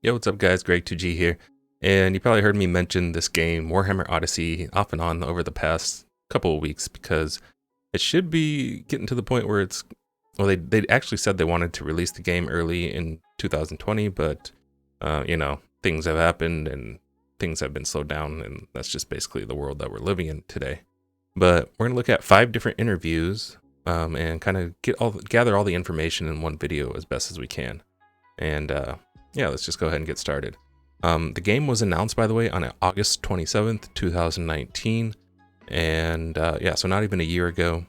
Yo, what's up guys, Greg2G here, and you probably heard me mention this game, Warhammer Odyssey, off and on over the past couple of weeks, because it should be getting to the point where they actually said they wanted to release the game early in 2020, but, things have happened and things have been slowed down, and that's just basically the world that we're living in today. But we're going to look at 5 different interviews, and kind of gather all the information in one video as best as we can. And, let's just go ahead and get started. The game was announced, by the way, on August 27th, 2019. And so not even a year ago.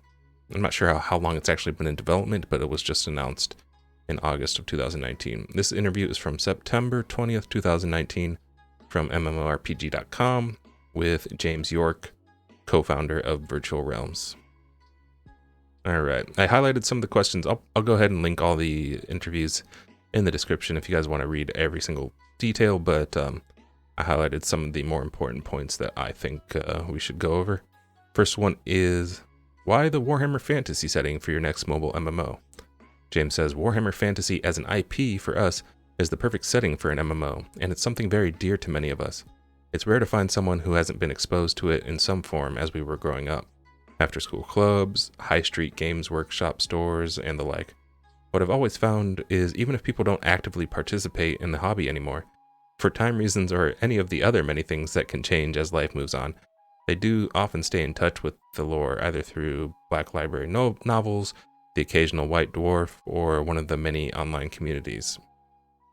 I'm not sure how long it's actually been in development, but it was just announced in August of 2019. This interview is from September 20th, 2019 from MMORPG.com with James York, co-founder of Virtual Realms. All right, I highlighted some of the questions. I'll go ahead and link all the interviews in the description if you guys want to read every single detail, but I highlighted some of the more important points that I think we should go over. First one is, why the Warhammer Fantasy setting for your next mobile MMO? James says, Warhammer Fantasy as an IP for us is the perfect setting for an MMO, and it's something very dear to many of us. It's rare to find someone who hasn't been exposed to it in some form as we were growing up. After school clubs, high street games workshop stores, and the like. What I've always found is even if people don't actively participate in the hobby anymore, for time reasons or any of the other many things that can change as life moves on, they do often stay in touch with the lore either through Black Library novels, the occasional White Dwarf, or one of the many online communities.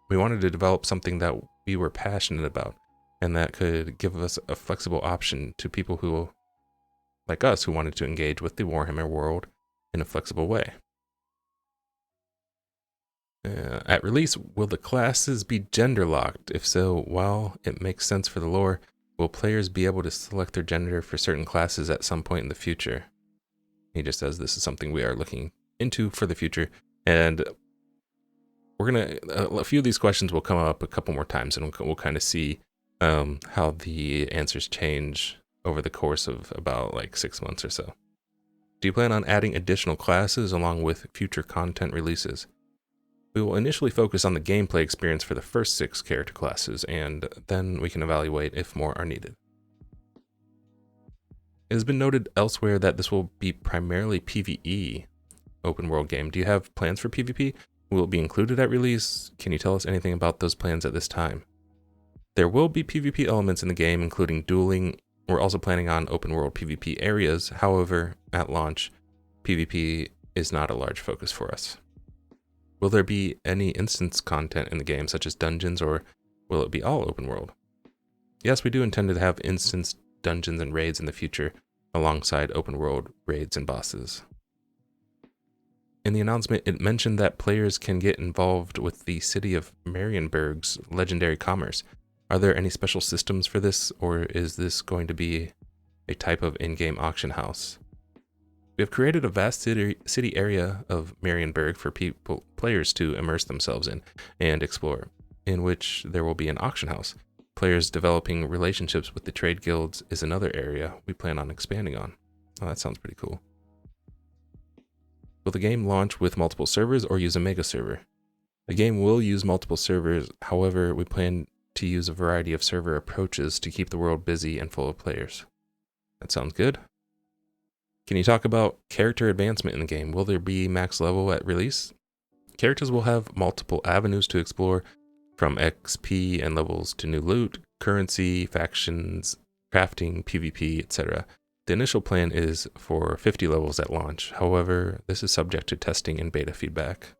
We wanted to develop something that we were passionate about and that could give us a flexible option to people who, like us, who wanted to engage with the Warhammer world in a flexible way. At release, will the classes be gender locked? If so, while it makes sense for the lore, will players be able to select their gender for certain classes at some point in the future? He just says this is something we are looking into for the future, and we're gonna a few of these questions will come up a couple more times, and we'll kind of see how the answers change over the course of about like 6 months or so. Do you plan on adding additional classes along with future content releases? We will initially focus on the gameplay experience for the first 6 character classes, and then we can evaluate if more are needed. It has been noted elsewhere that this will be primarily PvE open world game. Do you have plans for PvP? Will it be included at release? Can you tell us anything about those plans at this time? There will be PvP elements in the game, including dueling. We're also planning on open world PvP areas. However, at launch, PvP is not a large focus for us. Will there be any instance content in the game, such as dungeons, or will it be all open world? Yes, we do intend to have instance dungeons and raids in the future, alongside open world raids and bosses. In the announcement, it mentioned that players can get involved with the city of Marienburg's legendary commerce. Are there any special systems for this, or is this going to be a type of in-game auction house? We have created a vast city area of Marienburg for players to immerse themselves in and explore, in which there will be an auction house. Players developing relationships with the trade guilds is another area we plan on expanding on. Oh, that sounds pretty cool. Will the game launch with multiple servers or use a mega server? The game will use multiple servers, however, we plan to use a variety of server approaches to keep the world busy and full of players. That sounds good. Can you talk about character advancement in the game? Will there be max level at release? Characters will have multiple avenues to explore, from XP and levels to new loot, currency, factions, crafting, PvP, etc. The initial plan is for 50 levels at launch. However, this is subject to testing and beta feedback.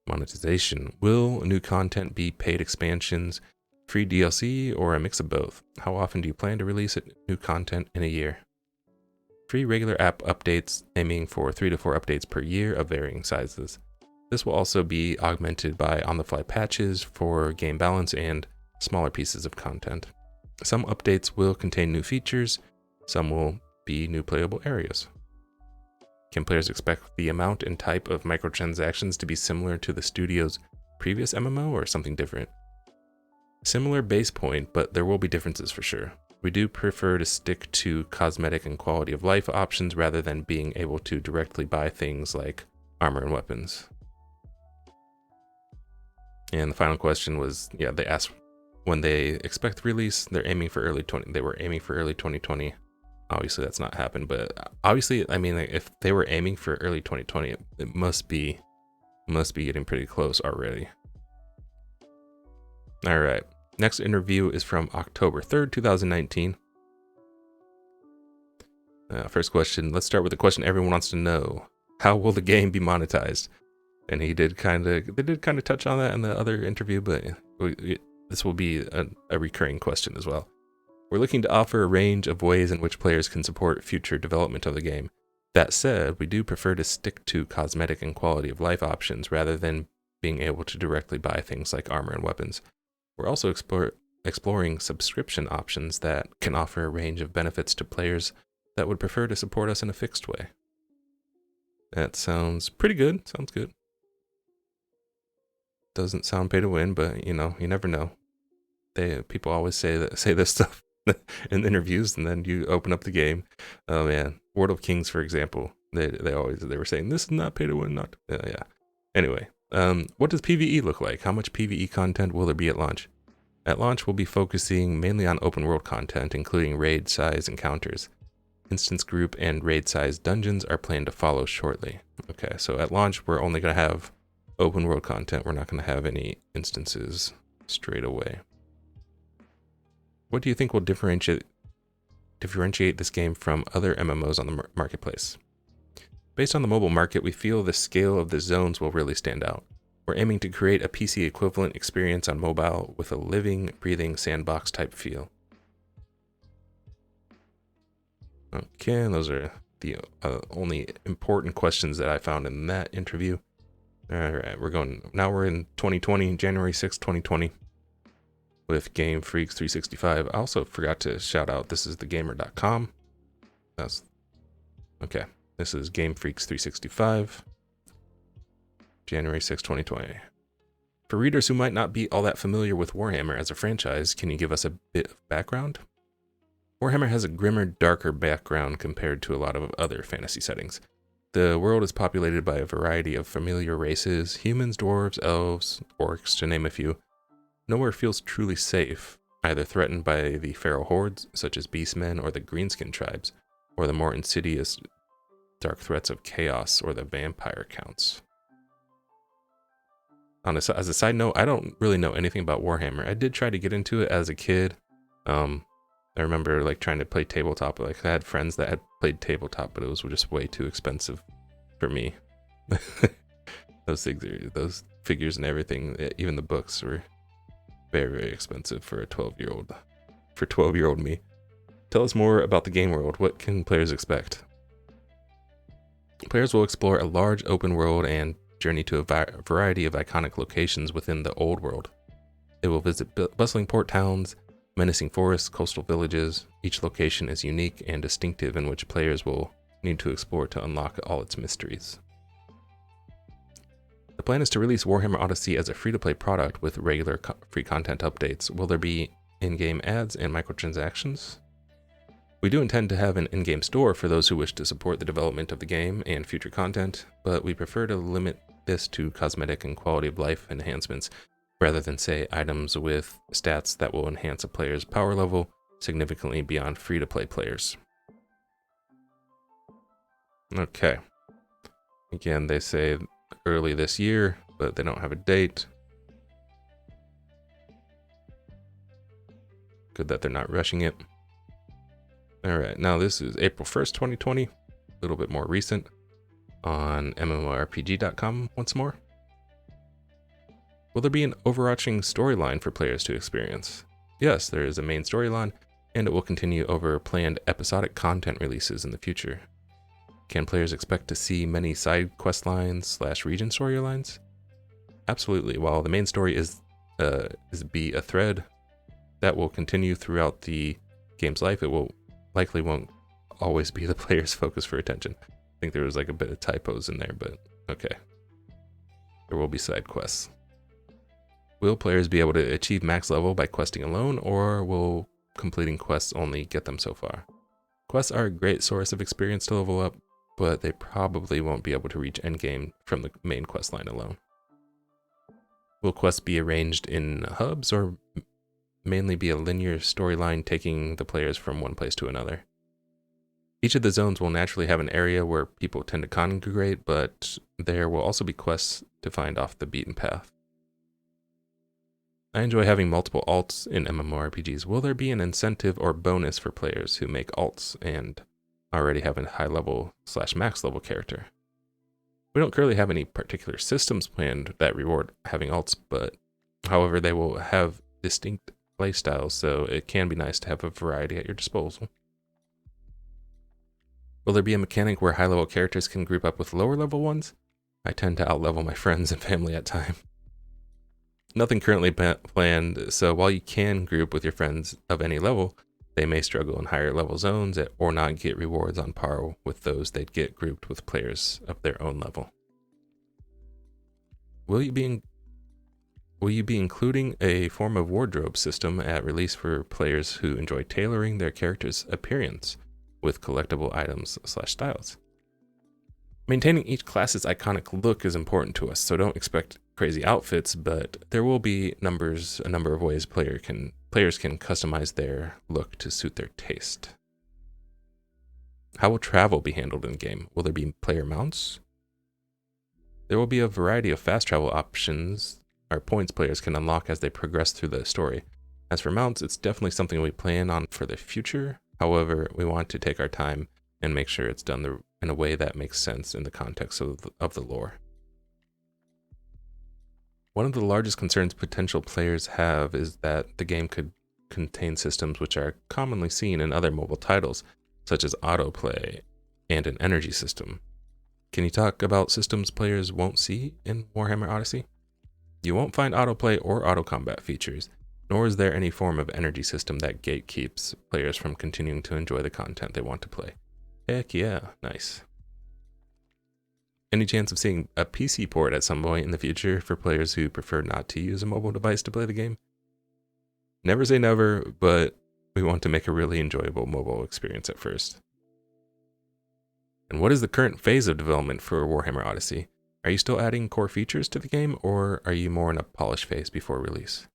Monetization. Will new content be paid expansions, free DLC, or a mix of both? How often do you plan to release new content in a year? Free regular app updates, aiming for 3 to 4 updates per year of varying sizes. This will also be augmented by on-the-fly patches for game balance and smaller pieces of content. Some updates will contain new features, some will be new playable areas. Can players expect the amount and type of microtransactions to be similar to the studio's previous MMO or something different? Similar base point, but there will be differences for sure. We do prefer to stick to cosmetic and quality of life options rather than being able to directly buy things like armor and weapons. And the final question was, yeah, they asked when they expect release. They're aiming for early 20. They were aiming for early 2020. Obviously, that's not happened, but obviously, I mean, if they were aiming for early 2020, it must be getting pretty close already. All right. Next interview is from October 3rd, 2019. First question. Let's start with the question everyone wants to know: how will the game be monetized? And they did kind of touch on that in the other interview, but this will be a recurring question as well. We're looking to offer a range of ways in which players can support future development of the game. That said, we do prefer to stick to cosmetic and quality of life options rather than being able to directly buy things like armor and weapons. We're also exploring subscription options that can offer a range of benefits to players that would prefer to support us in a fixed way. That sounds pretty good. Sounds good. Doesn't sound pay to win, but you never know. People always say this stuff in interviews, and then you open up the game. Oh man, World of Kings, for example, they were saying this is not pay to win, not yeah. Anyway, what does PvE look like? How much PvE content will there be at launch? At launch, we'll be focusing mainly on open world content, including raid size encounters. Instance group and raid size dungeons are planned to follow shortly. Okay, so at launch, we're only going to have open world content. We're not going to have any instances straight away. What do you think will differentiate this game from other MMOs on the marketplace? Based on the mobile market, we feel the scale of the zones will really stand out. We're aiming to create a PC equivalent experience on mobile with a living, breathing sandbox type feel. Okay, and those are the only important questions that I found in that interview. All right, we're in 2020, January 6th, 2020, with Game Freaks 365. I also forgot to shout out, this is thegamer.com. Okay, this is Game Freaks 365, January 6th, 2020. For readers who might not be all that familiar with Warhammer as a franchise, can you give us a bit of background? Warhammer has a grimmer, darker background compared to a lot of other fantasy settings. The world is populated by a variety of familiar races: humans, dwarves, elves, orcs, to name a few. Nowhere feels truly safe, either threatened by the feral hordes, such as beastmen or the greenskin tribes, or the more insidious dark threats of chaos or the vampire counts. As a side note, I don't really know anything about Warhammer. I did try to get into it as a kid. I remember like trying to play tabletop. Like I had friends that had played tabletop, but it was just way too expensive for me. Those figures and everything, even the books were very, very expensive for a 12-year-old me. Tell us more about the game world. What can players expect? Players will explore a large open world and journey to a variety of iconic locations within the old world. They will visit bustling port towns, menacing forests, coastal villages. Each location is unique and distinctive, in which players will need to explore to unlock all its mysteries. The plan is to release Warhammer Odyssey as a free-to-play product with regular free content updates. Will there be in-game ads and microtransactions? We do intend to have an in-game store for those who wish to support the development of the game and future content, but we prefer to limit this to cosmetic and quality of life enhancements, rather than, say, items with stats that will enhance a player's power level significantly beyond free-to-play players. Okay. Again, they say early this year, but they don't have a date. Good that they're not rushing it. Alright, now this is April 1st, 2020. A little bit more recent on MMORPG.com once more. Will there be an overarching storyline for players to experience? Yes, there is a main storyline, and it will continue over planned episodic content releases in the future. Can players expect to see many side quest lines / region storylines? Absolutely. While the main story is be a thread that will continue throughout the game's life, it won't always be the player's focus for attention. I think there was like a bit of typos in there, but okay. There will be side quests. Will players be able to achieve max level by questing alone, or will completing quests only get them so far? Quests are a great source of experience to level up, but they probably won't be able to reach endgame from the main quest line alone. Will quests be arranged in hubs or mainly be a linear storyline taking the players from one place to another? Each of the zones will naturally have an area where people tend to congregate, but there will also be quests to find off the beaten path. I enjoy having multiple alts in MMORPGs. Will there be an incentive or bonus for players who make alts and already have a high level / max level character? We don't currently have any particular systems planned that reward having alts, but however, they will have distinct playstyles, so it can be nice to have a variety at your disposal. Will there be a mechanic where high-level characters can group up with lower-level ones? I tend to outlevel my friends and family at times. Nothing currently planned, so while you can group with your friends of any level, they may struggle in higher-level zones or not get rewards on par with those they'd get grouped with players of their own level. Will you be including a form of wardrobe system at release for players who enjoy tailoring their character's appearance with collectible items / styles? Maintaining each class's iconic look is important to us, so don't expect crazy outfits, but there will be a number of ways players can customize their look to suit their taste. How will travel be handled in the game? Will there be player mounts? There will be a variety of fast travel options or points players can unlock as they progress through the story. As for mounts, it's definitely something we plan on for the future. However, we want to take our time and make sure it's done in a way that makes sense in the context of the lore. One of the largest concerns potential players have is that the game could contain systems which are commonly seen in other mobile titles, such as autoplay and an energy system. Can you talk about systems players won't see in Warhammer Odyssey? You won't find autoplay or auto combat features, nor is there any form of energy system that gatekeeps players from continuing to enjoy the content they want to play. Heck yeah, nice. Any chance of seeing a PC port at some point in the future for players who prefer not to use a mobile device to play the game? Never say never, but we want to make a really enjoyable mobile experience at first. And what is the current phase of development for Warhammer Odyssey? Are you still adding core features to the game, or are you more in a polish phase before release?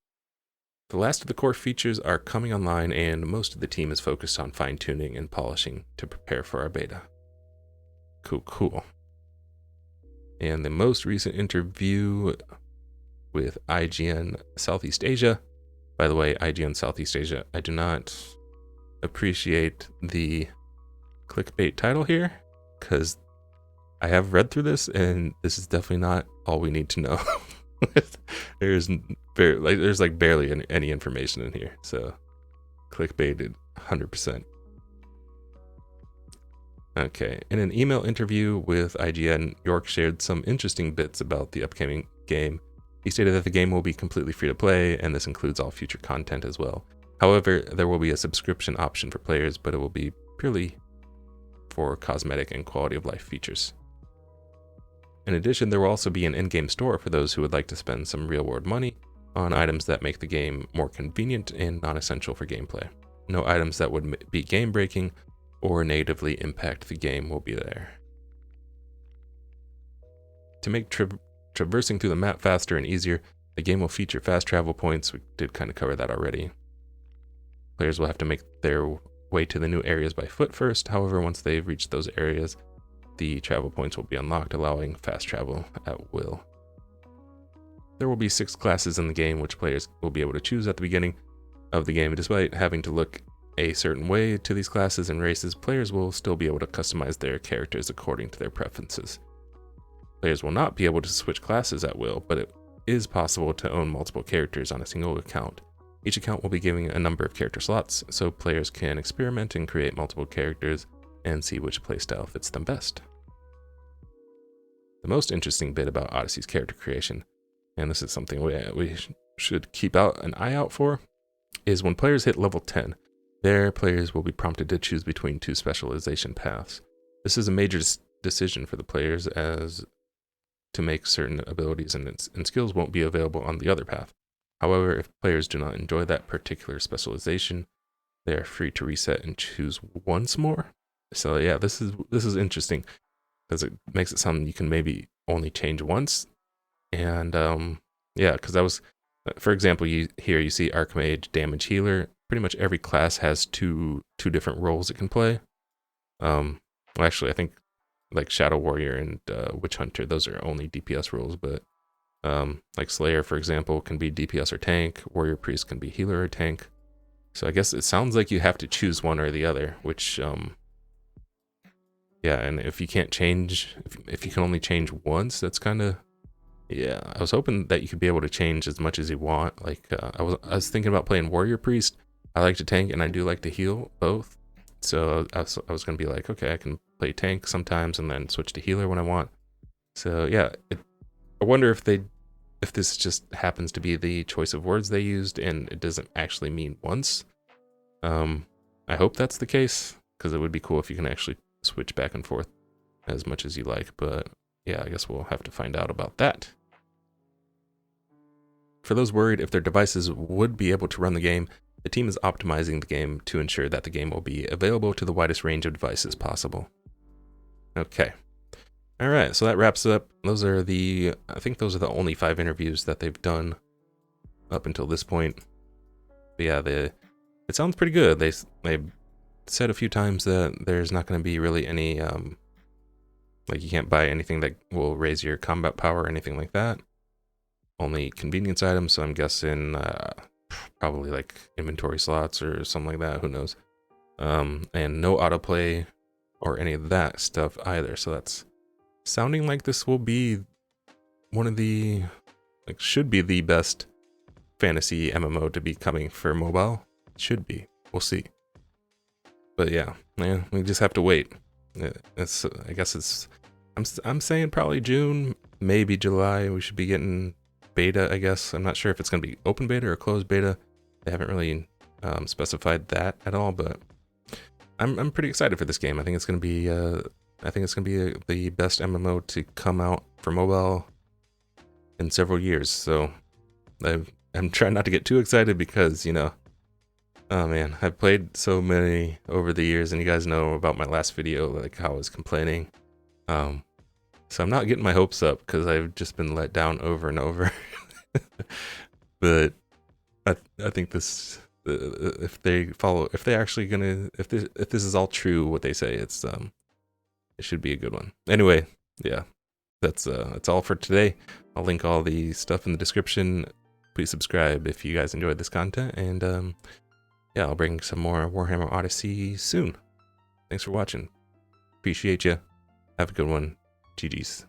The last of the core features are coming online, and most of the team is focused on fine-tuning and polishing to prepare for our beta. Cool. And the most recent interview with IGN Southeast Asia. By the way, IGN Southeast Asia, I do not appreciate the clickbait title here, because I have read through this, and this is definitely not all we need to know. There's barely any information in here, so clickbaited 100%. Okay, in an email interview with IGN, York shared some interesting bits about the upcoming game. He stated that the game will be completely free to play, and this includes all future content as well. However, there will be a subscription option for players, but it will be purely for cosmetic and quality of life features. In addition, there will also be an in-game store for those who would like to spend some real-world money on items that make the game more convenient and non-essential for gameplay. No items that would be game-breaking or negatively impact the game will be there. To make traversing through the map faster and easier, the game will feature fast travel points. We did kind of cover that already. Players will have to make their way to the new areas by foot first. However, once they've reached those areas, the travel points will be unlocked, allowing fast travel at will. There will be 6 classes in the game, which players will be able to choose at the beginning of the game. Despite having to look a certain way to these classes and races, players will still be able to customize their characters according to their preferences. Players will not be able to switch classes at will, but it is possible to own multiple characters on a single account. Each account will be given a number of character slots, so players can experiment and create multiple characters and see which playstyle fits them best. The most interesting bit about Odyssey's character creation, and this is something we should keep an eye out for, is when players hit level 10, their players will be prompted to choose between 2 specialization paths. This is a major decision for the players, as to make certain abilities and skills won't be available on the other path. However, if players do not enjoy that particular specialization, they are free to reset and choose once more. So yeah, this is interesting, because it makes it sound you can maybe only change once, and Yeah, because I was, for example, you see Archmage, Damage Healer. Pretty much every class has two different roles it can play. Well, actually, I think like Shadow Warrior and Witch Hunter, those are only DPS roles, but like Slayer, for example, can be DPS or tank. Warrior Priest can be healer or tank. So I guess it sounds like you have to choose one or the other, which, yeah, and if you can't change, if you can only change once, that's kind of, yeah, I was hoping that you could be able to change as much as you want. Like, I was thinking about playing Warrior Priest. I like to tank and I do like to heal both. So I was going to be like, okay, I can play tank sometimes and then switch to healer when I want. So yeah, I wonder if this just happens to be the choice of words they used and it doesn't actually mean once. I hope that's the case, because it would be cool if you can actually switch back and forth as much as you like, but yeah, I guess we'll have to find out about that. For those worried if their devices would be able to run the game, the team is optimizing the game to ensure that the game will be available to the widest range of devices possible. Okay. Alright, so that wraps up. I think those are the only 5 interviews that they've done up until this point. But yeah, it sounds pretty good. They said a few times that there's not going to be really any, like you can't buy anything that will raise your combat power or anything like that. Only convenience items, so I'm guessing probably like inventory slots or something like that, who knows. And no autoplay or any of that stuff either, so that's sounding like this will be one of the, like, should be the best fantasy MMO to be coming for mobile. It should be. We'll see. But yeah, we just have to wait. I guess I'm saying probably June, maybe July. We should be getting beta, I guess. I'm not sure if it's going to be open beta or closed beta. They haven't really specified that at all, but I'm pretty excited for this game. I think it's going to be the best MMO to come out for mobile in several years. So I'm trying not to get too excited because, you know, oh man, I've played so many over the years, and you guys know about my last video, like how I was complaining. So I'm not getting my hopes up because I've just been let down over and over. But I think this, if this is all true, what they say, it should be a good one. Anyway, yeah, that's all for today. I'll link all the stuff in the description. Please subscribe if you guys enjoyed this content, and yeah, I'll bring some more Warhammer Odyssey soon. Thanks for watching. Appreciate you. Have a good one. GG's.